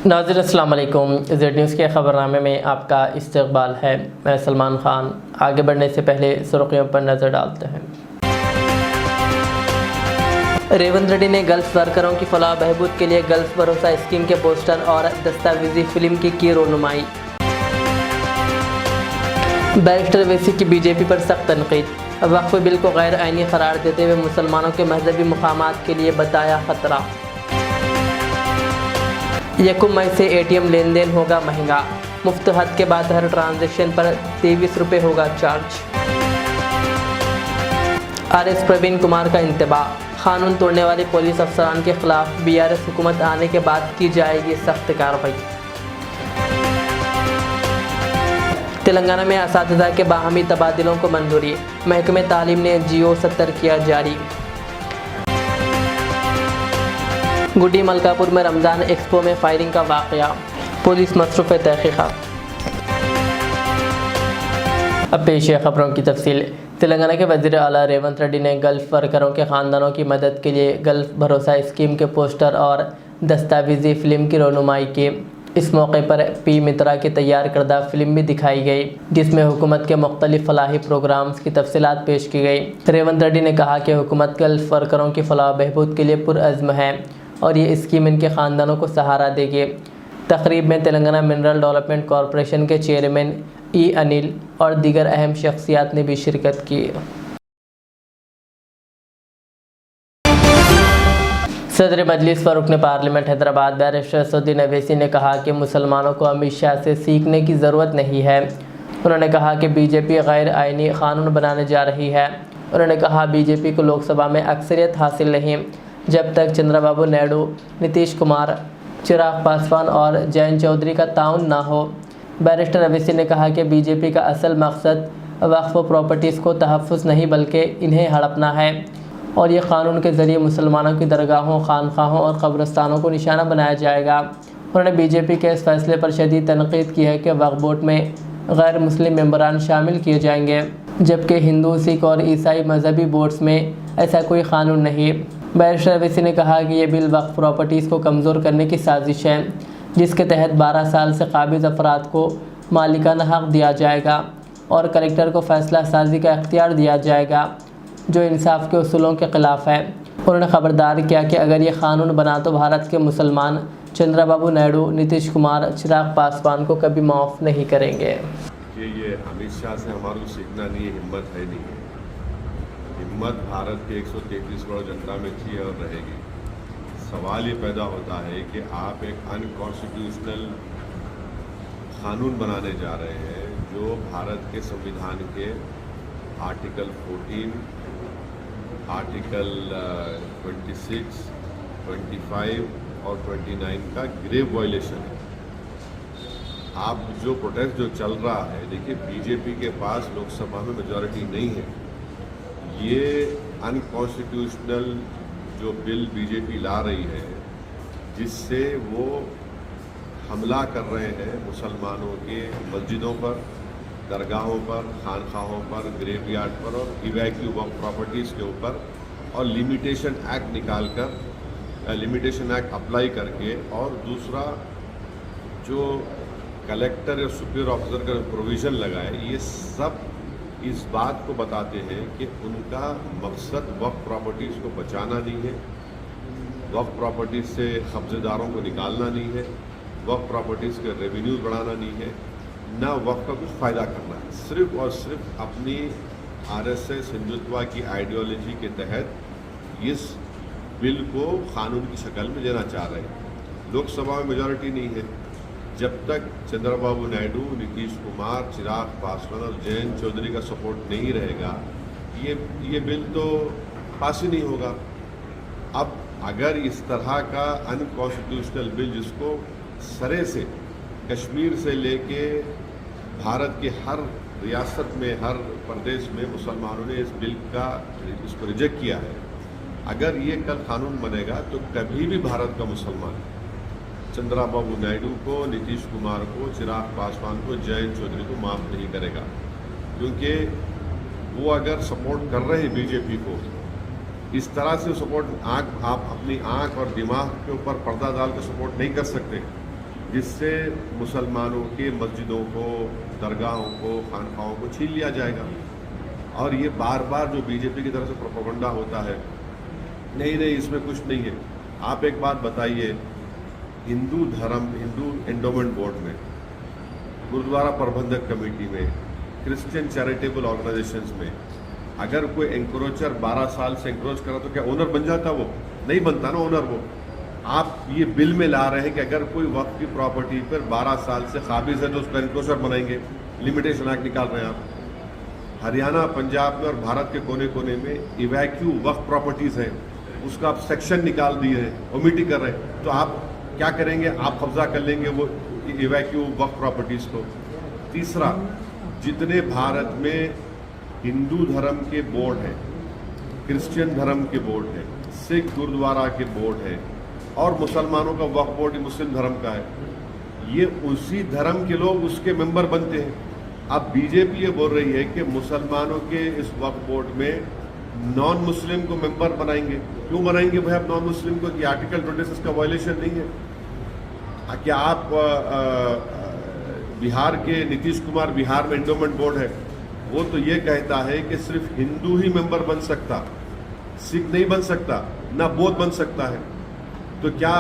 नाज़रीन अस्सलाम वालेकुम। ज़ेड न्यूज़ के ख़बरनामे में आपका इस्तक़बाल है। मैं सलमान ख़ान। आगे बढ़ने से पहले सुर्ख़ियों पर नज़र डालते हैं। रेवंत रेड्डी ने गल्फ़ वर्करों की फ़लाह बहबूद के लिए गल्फ़ भरोसा स्कीम के पोस्टर और दस्तावेज़ी फ़िल्म की रोनुमाई। बैरिस्टर अवैसी की बीजेपी पर सख्त तनक़ीद। वक्फ़ बिल को गैर आइनी करार देते हुए मुसलमानों के मजहबी मुक़ामात के लिए बताया ख़तरा। 1 मई से ATM लेन देन होगा महंगा। मुफ्त हद के बाद हर ट्रांजैक्शन पर 23 रुपये होगा चार्ज। RS प्रवीण कुमार का इंतबाह। कानून तोड़ने वाले पुलिस अफसरान के खिलाफ BRS हुकूमत आने के बाद की जाएगी सख्त कार्रवाई। तेलंगाना में असातिज़ा के बाहमी तबादलों को मंजूरी। महकमे तालीम ने GO 70 किया जारी। गुड्डी मलकापुर में रमज़ान एक्सपो में फायरिंग का वाक़या। पुलिस मसरूफ़ तहक़ीक़ात। अब पेश है ख़बरों की तफसील। तेलंगाना के वज़ीर आला रेवंत रेड्डी ने गल्फ़ वर्करों के ख़ानदानों की मदद के लिए गल्फ़ भरोसा स्कीम के पोस्टर और दस्तावेज़ी फ़िल्म की रोनुमाई की। इस मौके पर P मित्रा की तैयार करदा फ़िल्म भी दिखाई गई, जिसमें हुकूमत के मुख्तलिफ़ फ़लाही प्रोग्राम्स की तफसीलात पेश की गई। रेवंत रेड्डी ने कहा कि हुकूमत गल्फ़ वर्करों की फ़लाह बहबूद के लिए पुरअज़्म है और ये स्कीम इनके ख़ानदानों को सहारा देगी। तक़रीब में तेलंगाना मिनरल डेवलपमेंट कॉरपोरेशन के चेयरमैन E अनिल और दीगर अहम शख्सियात ने भी शिरकत की। सदर मजलिस व रुकन पार्लियामेंट हैदराबाद बैरिस्टर असदुद्दीन अवैसी ने कहा कि मुसलमानों को अमित शाह से सीखने की ज़रूरत नहीं है। उन्होंने कहा कि बीजेपी गैर आइनी कानून बनाने जा रही है। उन्होंने कहा बीजेपी को लोकसभा में अक्सरियत हासिल नहीं जब तक चंद्रबाबू नायडू, नीतीश कुमार, चिराग पासवान और जयंत चौधरी का ताउन ना हो। बैरिस्टर अवैसी ने कहा कि बीजेपी का असल मकसद वक्फ प्रॉपर्टीज़ को तहफ़्फ़ुज़ नहीं बल्कि इन्हें हड़पना है और ये कानून के ज़रिए मुसलमानों की दरगाहों, खानखाहों और कब्रस्तानों को निशाना बनाया जाएगा। उन्होंने बीजेपी के इस फैसले पर शदीद तनक़ीद की है कि वक्फ बोर्ड में गैर मुस्लिम मेंबरान शामिल किए जाएंगे, जबकि हिंदू, सिख और ईसाई मजहबी बोर्ड्स में ऐसा कोई कानून नहीं। बैरिस्टर अवैसी ने कहा कि यह बिल वक्फ प्रॉपर्टीज़ को कमज़ोर करने की साजिश है, जिसके तहत 12 साल से काबिज़ अफराद को मालिकाना हक़ दिया जाएगा और कलेक्टर को फ़ैसला साजी का इख्तियार दिया जाएगा, जो इंसाफ के उसूलों के ख़िलाफ़ है। उन्होंने ख़बरदार किया कि अगर ये कानून बना तो भारत के मुसलमान चंद्रबाबू नायडू, नीतीश कुमार, चिराग पासवान को कभी माफ़ नहीं करेंगे। ये अमित शाह से हमारे सीखना नहीं, हिम्मत है नहीं है। हिम्मत भारत के 133 करोड़ जनता में थी और रहेगी। सवाल ये पैदा होता है कि आप एक अनकॉन्स्टिट्यूशनल कानून बनाने जा रहे हैं जो भारत के संविधान के आर्टिकल 14, आर्टिकल 26, 25 और 29 का ग्रेव वायलेशन है। आप जो प्रोटेस्ट जो चल रहा है, देखिए बीजेपी के पास लोकसभा में मेजॉरिटी नहीं है। ये अनकॉन्स्टिट्यूशनल जो बिल बीजेपी ला रही है, जिससे वो हमला कर रहे हैं मुसलमानों के मस्जिदों पर, दरगाहों पर, खानखाहों पर, ग्रेवयार्ड पर और इवैक्यू वक्फ प्रॉपर्टीज़ के ऊपर, और लिमिटेशन एक्ट निकाल कर, लिमिटेशन एक्ट अप्लाई करके, और दूसरा जो कलेक्टर या सुपीरियर ऑफिसर का प्रोविज़न लगाए, ये सब इस बात को बताते हैं कि उनका मकसद वक्फ प्रॉपर्टीज़ को बचाना नहीं है, वक्फ प्रॉपर्टीज़ से कब्ज़ेदारों को निकालना नहीं है, वक्फ प्रॉपर्टीज़ के रेवेन्यू बढ़ाना नहीं है, ना वक्फ का कुछ फ़ायदा करना है। सिर्फ़ और सिर्फ अपनी RSS हिंदुत्व की आइडियोलॉजी के तहत इस बिल को कानून की शक्ल में लेना चाह रहे हैं। लोकसभा में मेजॉरिटी नहीं है। जब तक चंद्रबाबू नायडू, नीतीश कुमार, चिराग पासवान और जयंत चौधरी का सपोर्ट नहीं रहेगा, ये बिल तो पास ही नहीं होगा। अब अगर इस तरह का अनकॉन्स्टिट्यूशनल बिल, जिसको सरे से कश्मीर से लेके भारत के हर रियासत में, हर प्रदेश में मुसलमानों ने इसको रिजेक्ट किया है, अगर ये कल कानून बनेगा तो कभी भी भारत का मुसलमान चंद्रबाबू नायडू को, नीतीश कुमार को, चिराग पासवान को, जयंत चौधरी को माफ़ नहीं करेगा। क्योंकि वो अगर सपोर्ट कर रहे हैं बीजेपी को, इस तरह से सपोर्ट आप अपनी आँख और दिमाग के ऊपर पर्दा डाल कर सपोर्ट नहीं कर सकते। जिससे मुसलमानों के मस्जिदों को, दरगाहों को, खानखाहों को छीन लिया जाएगा। और ये बार बार जो बीजेपी की तरफ से प्रोपेगेंडा होता है, नहीं नहीं इसमें कुछ नहीं है। आप एक बात बताइए, हिंदू एंडोमेंट बोर्ड में, गुरुद्वारा प्रबंधक कमेटी में, क्रिश्चियन चैरिटेबल ऑर्गेनाइजेशंस में अगर कोई एंक्रोचर 12 साल से एंक्रोच करा तो क्या ओनर बन जाता? वो नहीं बनता ना ओनर। वो आप ये बिल में ला रहे हैं कि अगर कोई वक्फ की प्रॉपर्टी पर 12 साल से काबिज है तो उसका एंक्रोचर बनाएंगे, लिमिटेशन एक्ट निकाल रहे हैं आप। हरियाणा, पंजाब में और भारत के कोने कोने में इवैक्यू वक्फ प्रॉपर्टीज है, उसका आप सेक्शन निकाल दिए हैं, ओमिटी कर रहे हैं। तो आप क्या करेंगे? आप कब्जा कर लेंगे वो इवैक्यू वक्फ प्रॉपर्टीज को। तीसरा, जितने भारत में हिंदू धर्म के बोर्ड हैं, क्रिश्चियन धर्म के बोर्ड है, सिख गुरुद्वारा के बोर्ड है और मुसलमानों का वक्फ बोर्ड मुस्लिम धर्म का है, ये उसी धर्म के लोग उसके मेंबर बनते हैं। अब बीजेपी ये बोल रही है कि मुसलमानों के इस वक्फ बोर्ड में नॉन मुस्लिम को मेंबर बनाएंगे। क्यों बनाएंगे भाई आप नॉन मुस्लिम को? कि आर्टिकल 26 का वायलेशन नहीं है क्या? आप बिहार के नीतीश कुमार, बिहार में एंडोमेंट बोर्ड है, वो तो ये कहता है कि सिर्फ हिंदू ही मेंबर बन सकता, सिख नहीं बन सकता, ना बौद्ध बन सकता है। तो क्या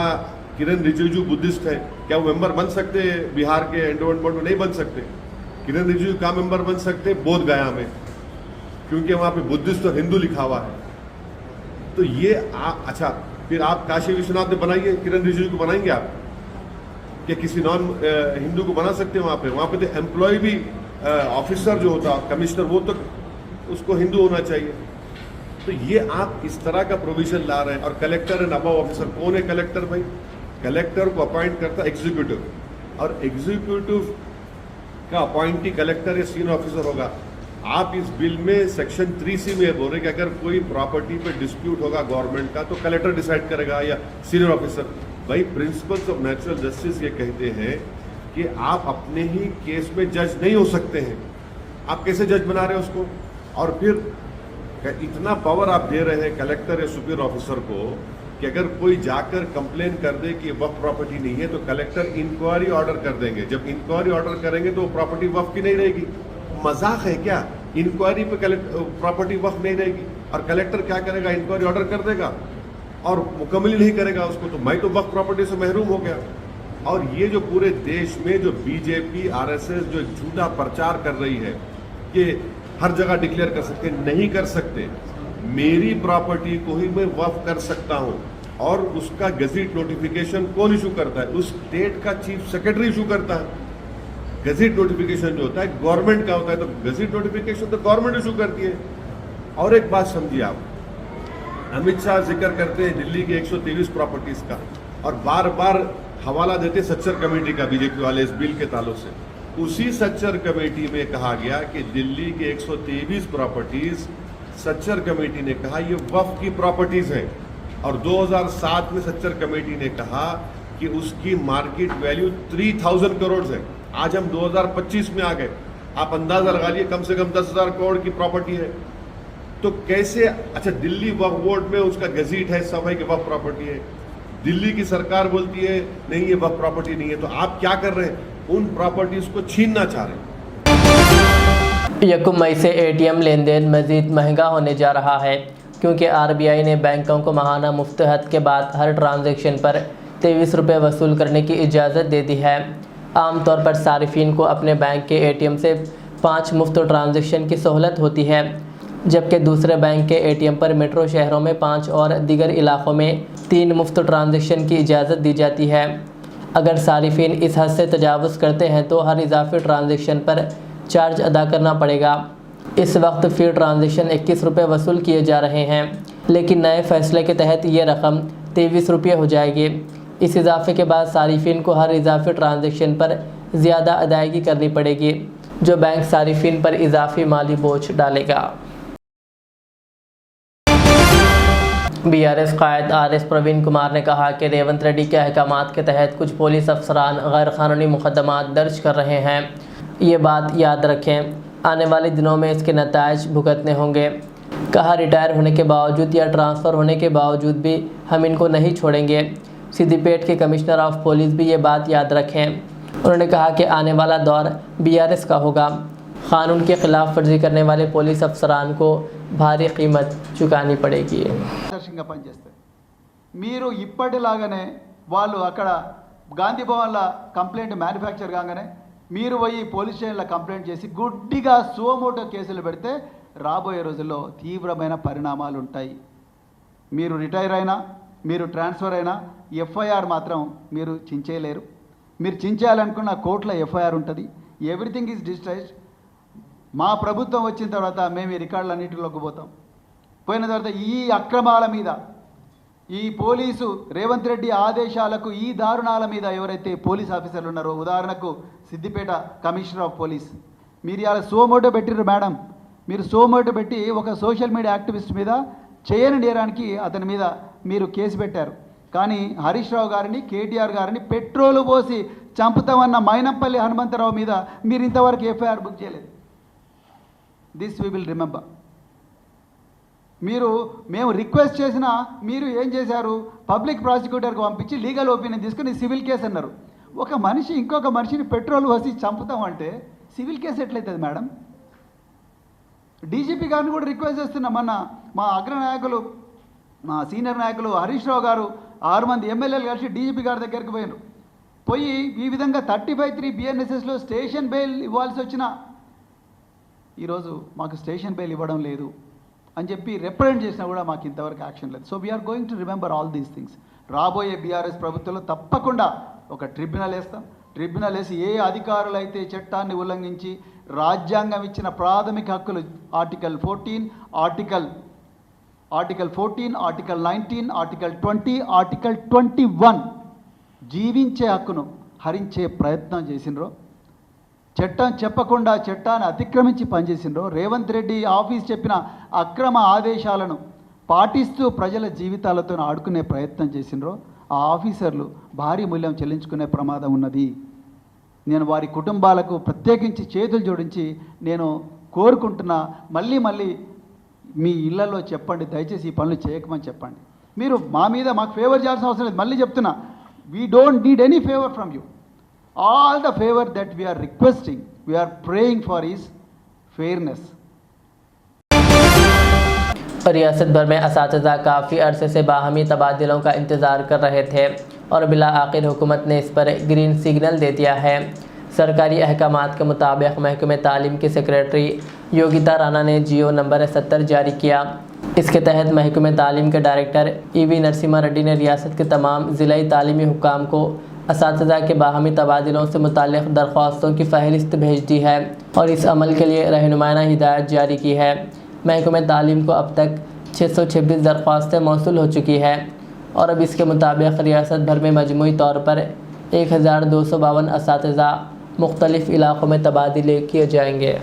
किरण रिजिजू बुद्धिस्ट है, क्या वो मेंबर बन सकते बिहार के एंडोमेंट बोर्ड में? नहीं बन सकते। किरण रिजिजू का मेंबर बन सकते बोध गया में, क्योंकि वहां पे बुद्धिस्ट और हिंदू लिखा हुआ है। तो ये अच्छा, फिर आप काशी विश्वनाथ में बनाइए, किरण रिजिजू को बनाएंगे आप? क्या किसी नॉन हिंदू को बना सकते हैं वहां पे? वहां पे तो एम्प्लॉय भी, ऑफिसर जो होता कमिश्नर, वो तो उसको हिंदू होना चाहिए। तो ये आप इस तरह का प्रोविजन ला रहे हैं। और कलेक्टर एंड अबव ऑफिसर, कौन है कलेक्टर भाई? कलेक्टर को अपॉइंट करता एग्जीक्यूटिव, और एग्जीक्यूटिव का अपॉइंटी कलेक्टर या सीनियर ऑफिसर होगा। आप इस बिल में सेक्शन 3C में बोल रहे कि अगर कोई प्रॉपर्टी पे डिस्प्यूट होगा गवर्नमेंट का तो कलेक्टर डिसाइड करेगा या सीनियर ऑफिसर। भाई प्रिंसिपल्स ऑफ नेचुरल जस्टिस ये कहते हैं कि आप अपने ही केस में जज नहीं हो सकते हैं। आप कैसे जज बना रहे हैं उसको? और फिर इतना पावर आप दे रहे हैं कलेक्टर या सुपीरियर ऑफिसर को कि अगर कोई जाकर कंप्लेन कर दे कि वक्फ प्रॉपर्टी नहीं है तो कलेक्टर इंक्वायरी ऑर्डर कर देंगे। जब इंक्वायरी ऑर्डर करेंगे तो प्रॉपर्टी वक्फ की नहीं रहेगी। मजाक है क्या? इंक्वायरी पे प्रॉपर्टी वक्फ नहीं रहेगी और कलेक्टर क्या करेगा? इंक्वायरी ऑर्डर कर देगा और मुकम्मल नहीं करेगा उसको, तो मैं तो वक्फ प्रॉपर्टी से महरूम हो गया। और ये जो पूरे देश में जो बीजेपी आरएसएस जो झूठा प्रचार कर रही है कि हर जगह डिक्लेयर कर सकते, नहीं कर सकते। मेरी प्रॉपर्टी को ही मैं वक्फ कर सकता हूं और उसका गजट नोटिफिकेशन कौन इशू करता है? उस स्टेट का चीफ सेक्रेटरी इशू करता है। गजट नोटिफिकेशन जो होता है गवर्नमेंट का होता है, तो गजट नोटिफिकेशन तो गवर्नमेंट इशू करती है। और एक बात समझिए आप, अमित शाह जिक्र करते हैं दिल्ली की 123 प्रॉपर्टीज का और बार बार हवाला देते सच्चर कमेटी का बीजेपी वाले इस बिल के ताल्लुक से। उसी सच्चर कमेटी में कहा गया कि दिल्ली के 123 प्रॉपर्टीज सच्चर कमेटी ने कहा ये वक्फ की प्रॉपर्टीज हैं और 2007 में सच्चर कमेटी ने कहा कि उसकी मार्केट वैल्यू 3000 करोड़ है। आज हम 2025 में आ गए, आप अंदाजा लगा लिए कम से कम 10,000 करोड़ की प्रॉपर्टी है। तो कैसे? अच्छा, दिल्ली वक्फ बोर्ड में उसका गजट है, सब है कि वक्फ प्रॉपर्टी है। दिल्ली की सरकार बोलती है नहीं ये वक्फ प्रॉपर्टी नहीं है। तो आप क्या कर रहे हैं? उन प्रॉपर्टीज को छीनना चाह रहे हैं। 1 मई से एटीएम लेन देन मजीद महंगा होने जा रहा है क्योंकि आरबीआई ने बैंकों को माहाना मुफ्तहत के बाद हर ट्रांजैक्शन पर 23 रुपये वसूल करने की इजाज़त दे दी है। आमतौर पर सारिफिन को अपने बैंक के एटीएम से 5 मुफ्त ट्रांजैक्शन की सहूलत होती है, जबकि दूसरे बैंक के एटीएम पर मेट्रो शहरों में 5 और दीगर इलाक़ों में 3 मुफ्त ट्रांजैक्शन की इजाज़त दी जाती है। अगर सारिफिन इस हद से तजावुज़ करते हैं तो हर इजाफी ट्रांजैक्शन पर चार्ज अदा करना पड़ेगा। इस वक्त फ़ी ट्रांजैक्शन 21 रुपये वसूल किए जा रहे हैं, लेकिन नए फैसले के तहत ये रकम 23 रुपये हो जाएगी। इस इजाफे के बाद सारिफिन को हर इजाफी ट्रांजैक्शन पर ज़्यादा अदायगी करनी पड़ेगी, जो बैंक सारिफिन पर इजाफी माली बोझ डालेगा। बीआरएस कायद आरएस प्रवीण कुमार ने कहा कि रेवंत रेड्डी के अहकामात के तहत कुछ पुलिस अफसरान गैर कानूनी मुकदमात दर्ज कर रहे हैं। ये बात याद रखें, आने वाले दिनों में इसके नताइज भुगतने होंगे। कहा, रिटायर होने के बावजूद या ट्रांसफ़र होने के बावजूद भी हम इनको नहीं छोड़ेंगे। सिद्दीपेट के कमिश्नर ऑफ पुलिस भी ये बात याद रखें। उन्होंने कहा कि आने वाला दौर बीआरएस का होगा। कानून के खिलाफ वर्जी करने वाले पुलिस अफसरान को भारी कीमत चुकानी पड़ेगी। ఆదర్శంగా పనిచేస్తారు. మీరు ఇప్పటిలాగానే వాళ్ళు అక్కడ గాంధీ భవన్లో కంప్లైంట్ మ్యానుఫ్యాక్చర్ కాగానే మీరు పోయి పోలీస్ స్టేషన్లో కంప్లైంట్ చేసి గుడ్డిగా సుమోటో కేసులు పెడితే రాబోయే రోజుల్లో తీవ్రమైన పరిణామాలు ఉంటాయి. మీరు రిటైర్ అయినా మీరు ట్రాన్స్ఫర్ అయినా ఎఫ్ఐఆర్ మాత్రం మీరు చించేయలేరు. మీరు చించేయాలనుకున్న కోర్టులో ఎఫ్ఐఆర్ ఉంటుంది. Everything is digitised. మా ప్రభుత్వం వచ్చిన తర్వాత మేము ఈ రికార్డులన్నింటిలోకి పోతాం. పోయిన తర్వాత ఈ అక్రమాల మీద ఈ పోలీసు రేవంత్ రెడ్డి ఆదేశాలకు ఈ దారుణాల మీద ఎవరైతే పోలీస్ ఆఫీసర్లు ఉన్నారో, ఉదాహరణకు సిద్దిపేట కమిషనర్ ఆఫ్ పోలీస్, మీరు ఇలా సోమోటో పెట్టిర్రు మేడం. మీరు సోమోటో పెట్టి ఒక సోషల్ మీడియా యాక్టివిస్ట్ మీద చేయని నేరానికి అతని మీద మీరు కేసు పెట్టారు. కానీ హరీష్ రావు గారిని, కేటీఆర్ గారిని పెట్రోలు పోసి చంపుతామన్న మైనంపల్లి హనుమంతరావు మీద మీరు ఇంతవరకు ఎఫ్ఐఆర్ బుక్ చేయలేదు. This we will remember. మేము రిక్వెస్ట్ చేసినా మీరు ఏం చేశారు? పబ్లిక్ ప్రాసిక్యూటర్కి పంపించి లీగల్ ఒపీనియన్ తీసుకుని సివిల్ కేసు అన్నారు. ఒక మనిషి ఇంకొక మనిషిని పెట్రోల్ పోసి చంపుతామంటే సివిల్ కేసు ఎట్లయితుంది మేడం? డీజీపీ గారిని కూడా రిక్వెస్ట్ చేస్తున్నాం. మొన్న మా అగ్రనాయకులు, మా సీనియర్ నాయకులు హరీష్ రావు గారు 6 మంది ఎమ్మెల్యేలు కలిసి డీజీపీ గారి దగ్గరికి పోయినారు. పోయి ఈ విధంగా 35(3) BNSSలో స్టేషన్ బెయిల్ ఇవ్వాల్సి వచ్చినా ఈరోజు మాకు స్టేషన్ బెయిల్ ఇవ్వడం లేదు అని చెప్పి రిప్రజెంట్ చేసినా కూడా మాకు ఇంతవరకు యాక్షన్ లేదు. So we're going to remember all these things. రాబోయే బీఆర్ఎస్ ప్రభుత్వంలో తప్పకుండా ఒక ట్రిబ్యునల్ వేస్తాం. ట్రిబ్యునల్ వేసి ఏ అధికారులు అయితే చట్టాన్ని ఉల్లంఘించి రాజ్యాంగం ఇచ్చిన ప్రాథమిక హక్కులు ఆర్టికల్ 14, ఆర్టికల్ 19, ఆర్టికల్ 20, ఆర్టికల్ 21 జీవించే హక్కును హరించే ప్రయత్నం చేసినరో, చట్టం చెప్పకుండా చట్టాన్ని అతిక్రమించి పనిచేసినరో, రేవంత్ రెడ్డి ఆఫీస్ చెప్పిన అక్రమ ఆదేశాలను పాటిస్తూ ప్రజల జీవితాలతో ఆడుకునే ప్రయత్నం చేసినరో ఆ ఆఫీసర్లు భారీ మూల్యం చెల్లించుకునే ప్రమాదం ఉన్నది. నేను వారి కుటుంబాలకు ప్రత్యేకించి చేతులు జోడించి నేను కోరుకుంటున్నా, మళ్ళీ మీ ఇళ్లలో చెప్పండి, దయచేసి ఈ పనులు చేయకమని చెప్పండి. మీరు మా మీద మాకు ఫేవర్ చేయాల్సిన అవసరం లేదు. మళ్ళీ చెప్తున్నా, we don't need any favour from you. All the favor that we are requesting, we are praying for is fairness. रियासत भर में असातिज़ा काफ़ी अरसे से बाहमी तबादलों का इंतज़ार कर रहे थे और बिला आखिर हुकूमत ने इस पर ग्रीन सिग्नल दे दिया है। सरकारी अहकामात के मुताबिक महकमे तालीम के सेक्रेटरी योगिता राणा ने जियो नंबर 70 जारी किया। इसके तहत महकमे तालीम के डायरेक्टर EV नरसिम्हा रेड्डी ने रियासत के तमाम ज़िलाई तालीमी हुक्काम को असातिज़ा के बाहमी तबादलों से मुताल्लिक़ दरख्वास्तों की फ़हरिस्त भेज दी है और इस अमल के लिए रहनुमाना हिदायत जारी की है। महकमे तालीम को अब तक 626 दरख्वास्तें मौसूल हो चुकी है और अब इसके मुताबिक रियासत भर में मजमूई तौर पर 1252 असातिज़ा मुख्तलिफ़ इलाक़ों में तबादले किए जाएंगे।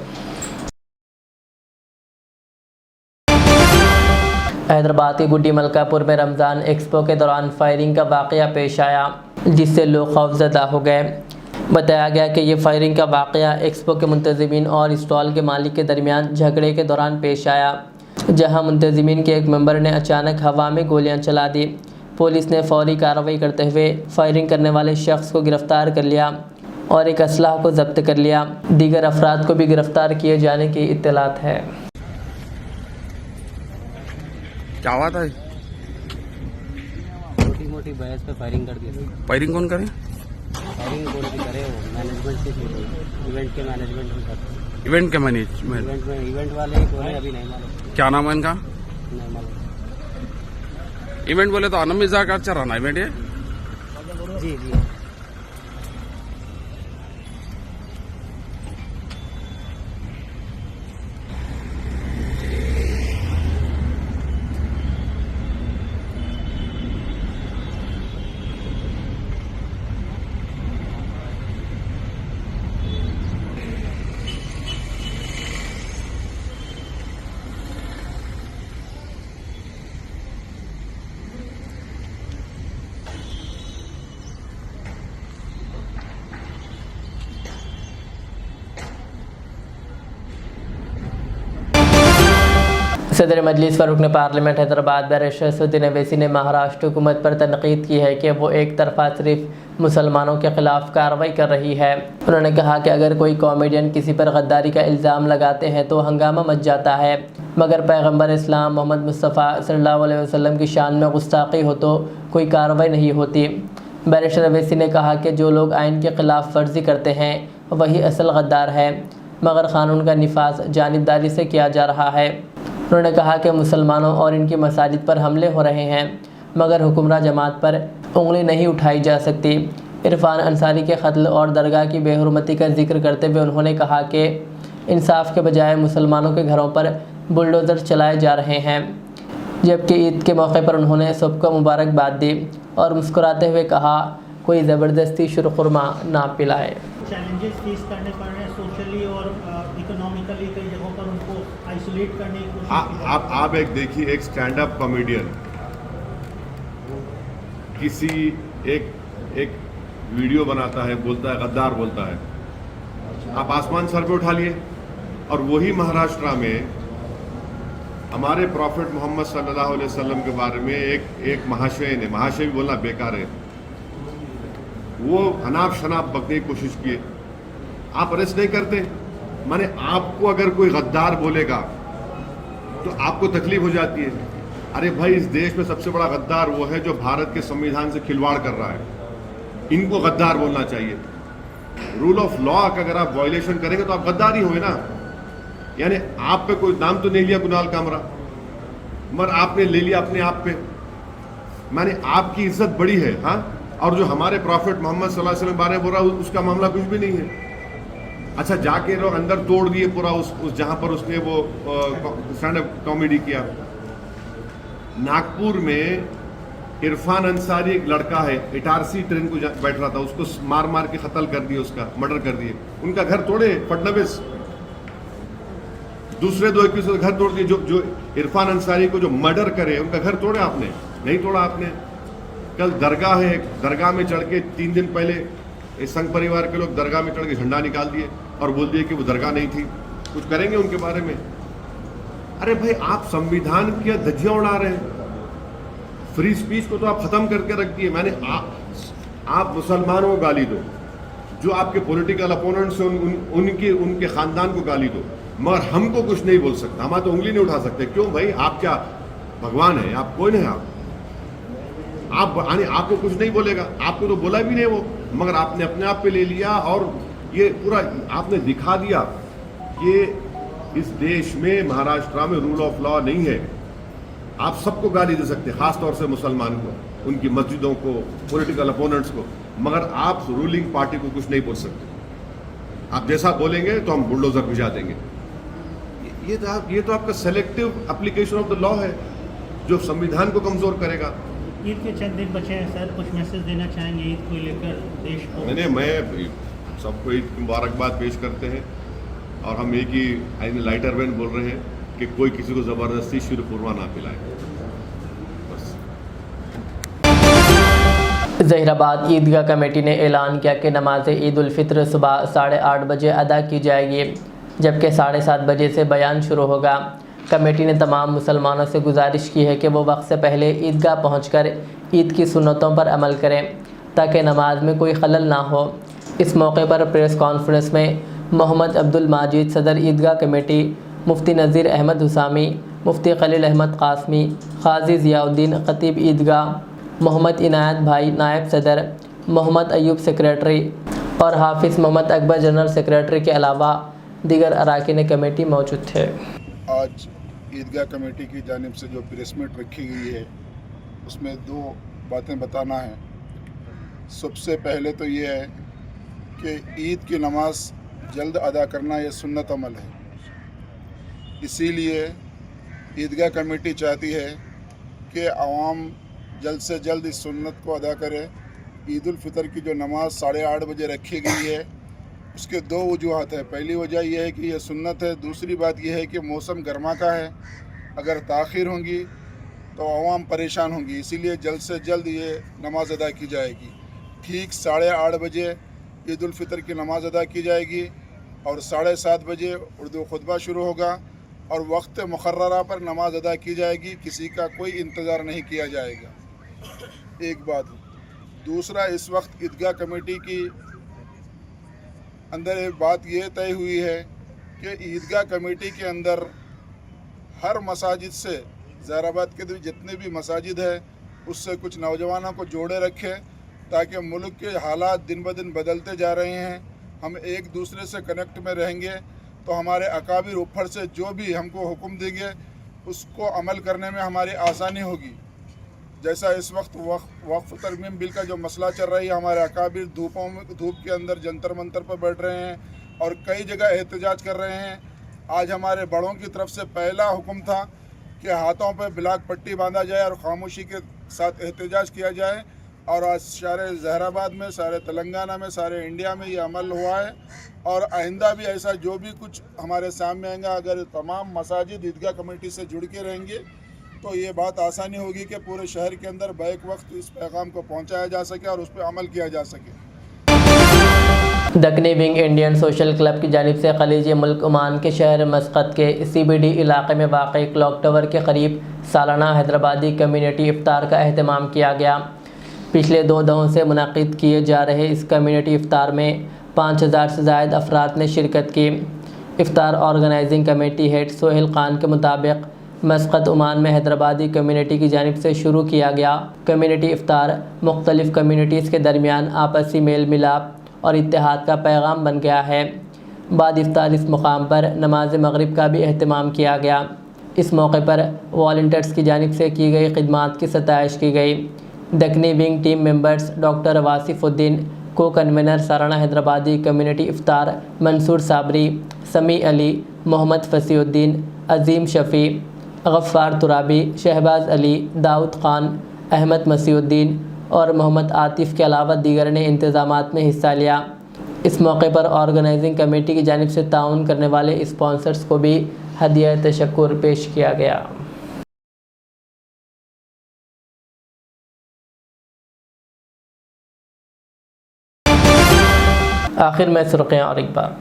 हैदराबाद के गुड्डी मलकापुर में रमज़ान एक्सपो के दौरान फायरिंग का वाक़या पेश आया, जिससे लोग खौफज़दा हो गए। बताया गया कि ये फायरिंग का वाक़या एक्सपो के मुंतज़िमीन और स्टॉल के मालिक के दरमियान झगड़े के दौरान पेश आया, जहां मुंतज़िमीन के एक मेंबर ने अचानक हवा में गोलियां चला दी। पुलिस ने फौरी कार्रवाई करते हुए फायरिंग करने वाले शख्स को गिरफ़्तार कर लिया और एक असलाह को जब्त कर लिया। दीगर अफराद को भी गिरफ़्तार किए जाने की इत्तलात है। क्या हुआ था? मोटी बहस पे फायरिंग कर दी। फायरिंग कौन करे? फायरिंग कौन की करे? वो मैनेजमेंट से इवेंट के मैनेजमेंट में करते। इवेंट के मैनेजमेंट? इवेंट वाले ही बोले, अभी नहीं मालूम। क्या नाम है इनका? नहीं मालूम। इवेंट बोले तो आनंद मिर्जा का चल रहा ना इवेंट है? जी सदर मजलिस फ़ारूक ने पार्लियामेंट हैदराबाद बैरिस्टर असदुद्दीन अवैसी ने महाराष्ट्र हुकूमत पर तनकीद की है कि वो एक तरफा सिर्फ मुसलमानों के ख़िलाफ़ कार्रवाई कर रही है। उन्होंने कहा कि अगर कोई कॉमेडियन किसी पर गद्दारी का इल्ज़ाम लगाते हैं तो हंगामा मच जाता है, मगर पैगम्बर इस्लाम मोहम्मद मुस्तफ़ा सल्लल्लाहु अलैहि वसल्लम की शान में गुस्ताखी हो तो कोई कार्रवाई नहीं होती। बैरिस्टर अवैसी ने कहा कि जो लोग आइन के ख़िलाफ़ वर्जी करते हैं वही असल गद्दार है, मगर क़ानून का निफाज जानिबदारी से किया जा रहा है। उन्होंने कहा कि मुसलमानों और इनकी मसाजिद पर हमले हो रहे हैं, मगर हुक्मरान जमात पर उंगली नहीं उठाई जा सकती। इरफान अंसारी के कत्ल और दरगाह की बेहुरमती का जिक्र करते हुए उन्होंने कहा कि इंसाफ के बजाय मुसलमानों के घरों पर बुलडोज़र चलाए जा रहे हैं। जबकि ईद के मौके पर उन्होंने सबको मुबारकबाद दी और मुस्कुराते हुए कहा, कोई ज़बरदस्ती शुरखुरमा ना पिलाए। चैलेंजेस फेस करने पड़ रहे हैं सोशली और इकोनॉमिकली, कई जगहों पर उनको आइसोलेट करने की कोशिश। आप एक देखिए, एक स्टैंड अप कॉमेडियन किसी एक वीडियो बनाता है, बोलता है गद्दार बोलता है, आप आसमान सर पे उठा लिए। और वही महाराष्ट्र में हमारे प्रॉफिट मोहम्मद सल्लल्लाहु अलैहि वसल्लम के बारे में एक महाशय ने, महाशय भी बोलना बेकार है, वो अनाप शनाप बकने की कोशिश किए, आप अरेस्ट नहीं करते। माने आपको अगर कोई गद्दार बोलेगा तो आपको तकलीफ हो जाती है। अरे भाई, इस देश में सबसे बड़ा गद्दार वो है जो भारत के संविधान से खिलवाड़ कर रहा है, इनको गद्दार बोलना चाहिए। रूल ऑफ लॉ का अगर आप वायलेशन करेंगे तो आप गद्दार ही हुए ना। यानी आप पे कोई नाम तो नहीं लिया कुणाल कामरा, मगर आपने ले लिया अपने आप पे, माने आपकी इज्जत बड़ी है। हाँ, और जो हमारे प्रॉफिट मोहम्मद सल्लल्लाहु अलैहि वसल्लम के बारे में बोल रहा है उसका मामला कुछ भी नहीं है। अच्छा, जाके लोग अंदर तोड़ दिए पूरा उस जहां पर उसने वो स्टैंड अप कॉमेडी किया। नागपुर में इरफान अंसारी एक लड़का है, इटारसी ट्रेन को बैठ रहा था, उसको मार मार के कत्ल कर दिए, उसका मर्डर कर दिए, उनका घर तोड़े फडणवीस। दूसरे दो एक्यूज घर तोड़ दिए। जो इरफान अंसारी को जो मर्डर करे उनका घर तोड़े आपने? नहीं तोड़ा आपने। कल दरगाह है, दरगाह में चढ़ के 3 दिन पहले इस संघ परिवार के लोग दरगाह में चढ़ के झंडा निकाल दिए और बोल दिए कि वो दरगाह नहीं थी, कुछ करेंगे उनके बारे में। अरे भाई, आप संविधान की धज्जियां उड़ा रहे हैं, फ्री स्पीच को तो आप खत्म करके रख दिए। मैंने आप मुसलमानों को गाली दो, जो आपके पॉलिटिकल अपोनेंट्स हैं उनके खानदान को गाली दो, मगर हमको कुछ नहीं बोल सकता, हमारा तो उंगली नहीं उठा सकते। क्यों भाई? आप क्या भगवान है? आप कोई नहीं। आपको कुछ नहीं बोलेगा, आपको तो बोला भी नहीं वो, मगर आपने अपने आप पे ले लिया और ये पूरा आपने दिखा दिया कि इस देश में महाराष्ट्र में रूल ऑफ लॉ नहीं है। आप सबको गाली दे सकते, खास तौर से मुसलमान को, उनकी मस्जिदों को, पॉलिटिकल अपोनेंट्स को, मगर आप रूलिंग पार्टी को कुछ नहीं बोल सकते। आप जैसा बोलेंगे तो हम बुलडोजर भिजा देंगे। ये तो आपका selective application of the law है जो संविधान को कमजोर करेगा। ईद के चंद दिन बचे हैं सर, कुछ मैसेज देना चाहेंगे ईद को लेकर देश को? मैं सबको ईद की मुबारकबाद पेश करते हैं और हम एक ही लाइटर वेन बोल रहे हैं कि कोई किसी को ज़बरदस्ती शीरखुरमा ना पिलाए। बस। ज़हीराबाद ईदगाह कमेटी ने ऐलान किया कि नमाज ईद उल फित्र सुबह 8:30 बजे अदा की जाएगी, जबकि 7:30 बजे से बयान शुरू होगा। कमेटी ने तमाम मुसलमानों से गुजारिश की है कि वो वक्त से पहले ईदगाह पहुंचकर ईद की सुन्नतों पर अमल करें ताकि नमाज में कोई खलल ना हो। इस मौके पर प्रेस कॉन्फ्रेंस में मोहम्मद अब्दुल माजिद सदर ईदगाह कमेटी, मुफ्ती नज़ीर अहमद हुसामी, मुफ्ती खलील अहमद कासमी, क़ाज़ी ज़ियाउद्दीन खतीब ईदगाह, मोहम्मद इनायत भाई नायब सदर, मोहम्मद अयूब सेक्रेटरी और हाफिज़ मोहम्मद अकबर जनरल सेक्रेटरी के अलावा दीगर अरकान कमेटी मौजूद थे। आज ईदगाह कमेटी की जानिब से जो प्रेस मीट रखी गई है उसमें 2 बातें बताना है। सबसे पहले तो ये है कि ईद की नमाज जल्द अदा करना ये सुन्नत अमल है, इसीलिए ईदगाह कमेटी चाहती है कि आवाम जल्द से जल्द इस सुन्नत को अदा करे। ईद उल फितर की जो नमाज 8:30 बजे रखी गई है उसके 2 वजूहत है। पहली वजह यह है कि यह सुन्नत है, दूसरी बात यह है कि मौसम गर्मा का है, अगर ताख़ीर होंगी तो आवाम परेशान होंगी, इसीलिए जल्द से जल्द ये नमाज अदा की जाएगी। ठीक 8:30 बजे ईद उल फितर की नमाज अदा की जाएगी और 7:30 बजे उर्दू खुतबा शुरू होगा और वक्त मुकर्ररा पर नमाज अदा की जाएगी, किसी का कोई इंतज़ार नहीं किया जाएगा। एक बात। दूसरा, इस वक्त ईदगाह कमेटी की अंदर एक बात ये तय हुई है कि ईदगाह कमेटी के अंदर हर मसाजिद से, ज़हराबाद के जितने भी मसाजिद है उससे कुछ नौजवानों को जोड़े रखें, ताकि मुल्क के हालात दिन ब दिन बदलते जा रहे हैं। हम एक दूसरे से कनेक्ट में रहेंगे तो हमारे अकाबिर ऊपर से जो भी हमको हुक्म देंगे उसको अमल करने में हमारी आसानी होगी। जैसा इस वक्त वक्फ तरमीम बिल का जो मसला चल रही है, हमारे अकाबिर धूप के अंदर जंतर मंतर पर बैठ रहे हैं और कई जगह एहतजाज कर रहे हैं। आज हमारे बड़ों की तरफ से पहला हुक्म था कि हाथों पर ब्लैक पट्टी बांधा जाए और खामोशी के साथ एहतजाज किया जाए, और आज सारे ज़हराबाद में, सारे तेलंगाना में, सारे इंडिया में ये अमल हुआ है। और आइंदा भी ऐसा जो भी कुछ हमारे सामने आएगा, अगर तमाम मसाजिद ईदगाह कमेटी से जुड़ के रहेंगे तो ये बात आसानी होगी कि पूरे शहर के अंदर बैक वक्त इस पैगाम को पहुंचाया जा सके और उस पर अमल किया जा सके। Deccani wing Indian social club की जानिब से खलीज मुल्क ओमान के शहर मस्कत के CBD इलाके में वाक़ई क्लॉक टावर के करीब सालाना हैदराबादी कम्युनिटी इफ्तार का अहतमाम किया गया। पिछले 2 दौर से मुनाकिद किए जा रहे इस कम्युनिटी इफ्तार में 5000 से ज़ायद अफराद ने शिरकत की। इफ्तार organizing committee head Sohail Khan के मुताबिक मस्कत ओमान में हैदराबादी कम्युनिटी की जानिब से शुरू किया गया कम्युनिटी इफ्तार मुख्तलिफ़ कम्युनिटीज़ के दरमियान आपसी मेल मिलाप और इत्तेहाद का पैगाम बन गया है। बाद इफ्तार इस मुकाम पर नमाज मगरिब का भी अहतमाम किया गया। इस मौके पर वॉलंटियर्स की जानिब से की गई खिदमात की सताइश की गई। Dakhni wing team members doctor Wasifuddin, को कन्वेनर सालाना हैदराबादी कम्युनिटी इफ्तार मंसूर साबरी, समी अली, मोहम्मद फसीउद्दीन, अजीम शफ़ी, गफ़्फ़ार तुराबी, शहबाज अली, दाऊद ख़ान, अहमद मसीउद्दीन और मोहम्मद आतिफ़ के अलावा दीगर ने इंतज़ामात में हिस्सा लिया। इस मौके पर ऑर्गेनाइजिंग कमेटी की जानिब से ताउन करने वाले स्पॉन्सर्स को भी हदिया तशक्कुर पेश किया गया। आखिर में सुर्खियां और एक बार।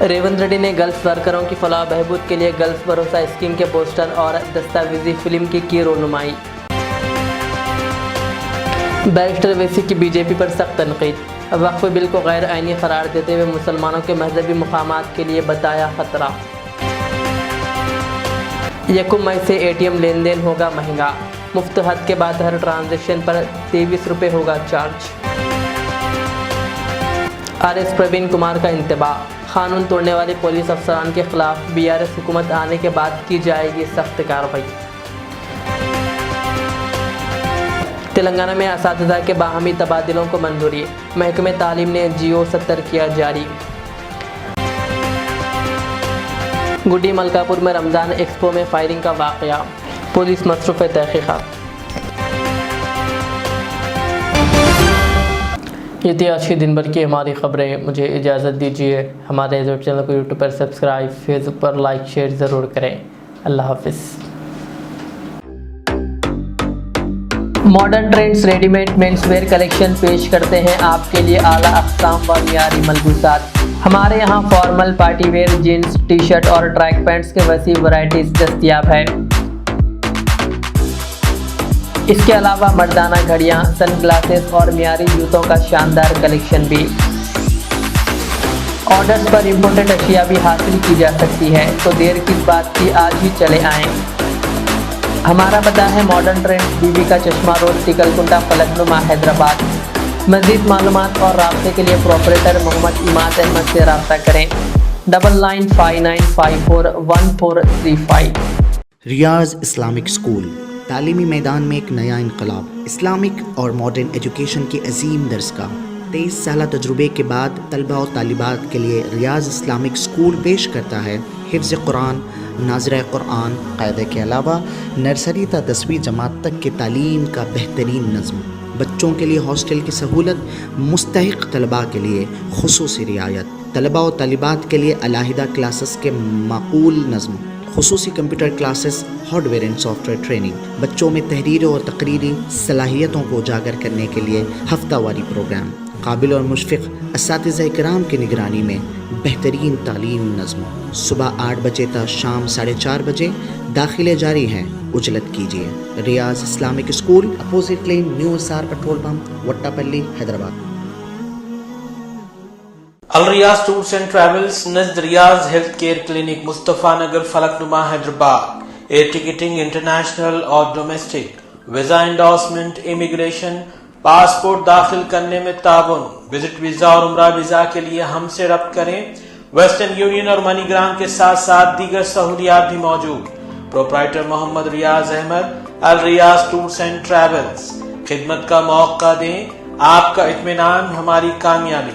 रेवंत रेड्डी ने गर्ल्स वर्करों की फलाह बहबूद के लिए गर्ल्स भरोसा स्कीम के पोस्टर और दस्तावेजी फिल्म की रोनुमाई। बैरिस्टर अवैसी की बीजेपी पर सख्त तनकीद। वक्फ बिल को गैर आइनी करार देते हुए मुसलमानों के मजहबी मुकामात के लिए बताया खतरा। 1 मई से ATM लेन देन होगा महंगा। मुफ्त हद के बाद हर ट्रांजैक्शन पर 23 रुपये होगा चार्ज। RS प्रवीण कुमार का इंतबाह। कानून तोड़ने वाले पुलिस अफसरान के खिलाफ BRS हुकूमत आने के बाद की जाएगी सख्त कार्रवाई। तेलंगाना में असातिज़ा के बाहमी तबादलों को मंजूरी। महकमे तालीम ने GO 70 किया जारी। गुड्डी मलकापुर में रमज़ान एक्सपो में फायरिंग का वाक़या। पुलिस मसरूफ़ तहक़ीक़ात। ये थी आज की दिन भर की हमारी ख़बरें। मुझे इजाज़त दीजिए। हमारे यूट्यूब चैनल को यूट्यूब पर सब्सक्राइब, फेसबुक पर लाइक शेयर ज़रूर करें। अल्लाह हाफ़िज़। Modern trends readymade menswear collection पेश करते हैं आपके लिए आला अक़साम व मियारी मलबूसात। हमारे यहाँ formal, party wear, jeans, T shirt और ट्रैक पैंट्स के वसी वैरायटीज़ दस्तयाब है। इसके अलावा मर्दाना घड़ियाँ, सनग्लासेस और मियारी जूतों का शानदार कलेक्शन भी। ऑर्डर्स पर इम्पोर्टेड अशिया भी हासिल की जा सकती है, तो देर किस बात की, आज ही चले आएँ। हमारा पता है मॉडर्न ट्रेंड्स, बीबी का चश्मा रोड, टिकलकुंटा, फलकनुमा, हैदराबाद। मज़ीद मालूमात और राब्ते के लिए प्रोपरेटर मोहम्मद इमाद अहमद से रब्ता करें। 9959541435। रियाज इस्लामिक स्कूल तालीमी मैदान में एक नया इनकलाब। इस्लामिक और मॉडर्न एजुकेशन की अजीम दरसगाह। 23 साल तजुर्बे के बाद तलबा और तालिबात के लिए रियाज इस्लामिक स्कूल पेश करता है हिफ्ज़ कुरान, नाज़िरा कुरान क़ायदे के अलावा नर्सरी ता 10वीं जमात तक के तालीम का बेहतरीन नज़्म। बच्चों के लिए हॉस्टल की सहूलत, मुस्तहिक़ तलबा के लिए खुसूसी रियायत, तलबा और तालिबात के लिए अलहदा क्लासेस के माकूल नज़्म, खुसूसी computer classes, hardware and software training, बच्चों में तहरीर और तकरीरी सलाहियतों को उजागर करने के लिए हफ्तावारी प्रोग्राम, काबिल और मुशफ़िक़ असातिज़ा इकराम की निगरानी में बेहतरीन तालीम नज़्म। सुबह 8 बजे तक शाम 4:30 बजे दाखिले जारी हैं, उजलत कीजिए। Riaz Islamic school, opposite lane, new SR petrol pump, Vattepally, Hyderabad. अल रियाज टूर्स एंड ट्रैवल्स नज़द Riaz health care clinic, Mustafa Nagar, Falaknuma, Hyderabad. Air ticketing international और domestic, visa endorsement, immigration, passport दाखिल करने में ताउन, विजिट वीजा और उम्रा वीजा के लिए हमसे रब्त करें। वेस्टर्न यूनियन और मनीग्राम के साथ साथ दीगर सहूलियात भी मौजूद। Proprietor Mohammad Riyaz Ahmed, Al Riyaz tours and travels. खिदमत का मौका दें, आपका इत्मीनान हमारी कामयाबी।